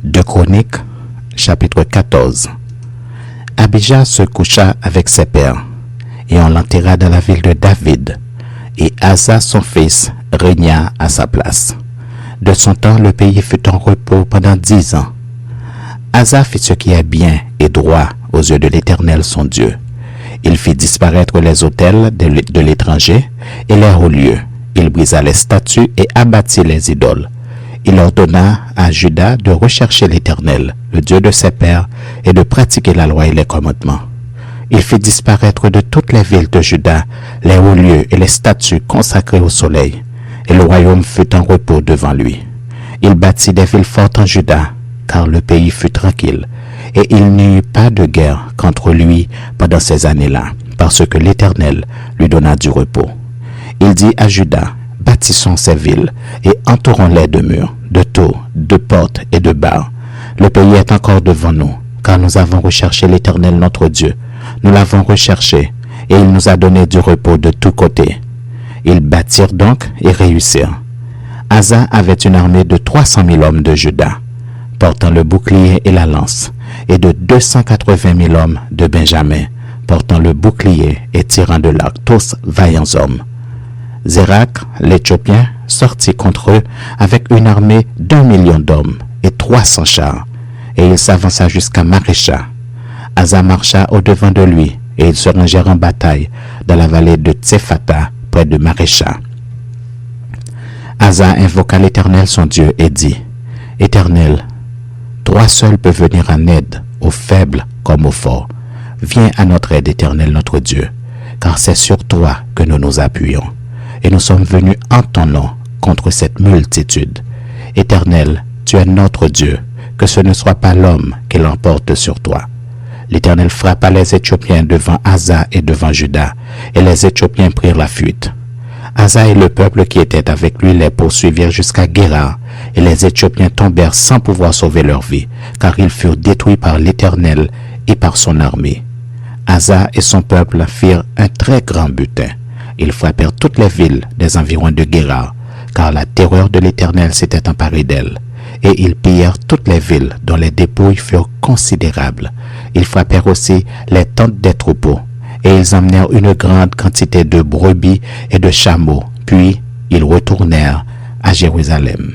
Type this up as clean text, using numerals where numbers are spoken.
2 Chroniques, chapitre 14. Abijah se coucha avec ses pères, et on l'enterra dans la ville de David, et Asa son fils régna à sa place. De son temps, le pays fut en repos pendant 10 ans. Asa fit ce qui est bien et droit aux yeux de l'Éternel son Dieu. Il fit disparaître les autels de l'étranger et les hauts lieux. Il brisa les statues et abattit les idoles. Il ordonna à Juda de rechercher l'Éternel, le Dieu de ses pères, et de pratiquer la loi et les commandements. Il fit disparaître de toutes les villes de Juda les hauts lieux et les statues consacrées au soleil, et le royaume fut en repos devant lui. Il bâtit des villes fortes en Juda, car le pays fut tranquille, et il n'y eut pas de guerre contre lui pendant ces années-là, parce que l'Éternel lui donna du repos. Il dit à Juda, bâtissons ces villes et entourons-les de murs, de tours, de portes et de barres. Le pays est encore devant nous, car nous avons recherché l'Éternel notre Dieu. Nous l'avons recherché, et il nous a donné du repos de tous côtés. Ils bâtirent donc et réussirent. Asa avait une armée de 300 000 hommes de Juda, portant le bouclier et la lance, et de 280 000 hommes de Benjamin, portant le bouclier et tirant de l'arc, tous vaillants hommes. Zérak, l'Éthiopien, sortit contre eux avec une armée d'1 million d'hommes et 300 chars, et il s'avança jusqu'à Marécha. Asa marcha au-devant de lui, et ils se rangèrent en bataille dans la vallée de Tsephata, près de Marécha. Asa invoqua l'Éternel son Dieu et dit, « Éternel, toi seul peux venir en aide, aux faibles comme aux forts. Viens à notre aide, Éternel notre Dieu, car c'est sur toi que nous nous appuyons. Et nous sommes venus en ton nom contre cette multitude. Éternel, tu es notre Dieu, que ce ne soit pas l'homme qui l'emporte sur toi. » L'Éternel frappa les Éthiopiens devant Asa et devant Juda, et les Éthiopiens prirent la fuite. Asa et le peuple qui était avec lui les poursuivirent jusqu'à Guérar, et les Éthiopiens tombèrent sans pouvoir sauver leur vie, car ils furent détruits par l'Éternel et par son armée. Asa et son peuple firent un très grand butin. Ils frappèrent toutes les villes des environs de Guérar, car la terreur de l'Éternel s'était emparée d'elles. Et ils pillèrent toutes les villes dont les dépouilles furent considérables. Ils frappèrent aussi les tentes des troupeaux, et ils emmenèrent une grande quantité de brebis et de chameaux, puis ils retournèrent à Jérusalem.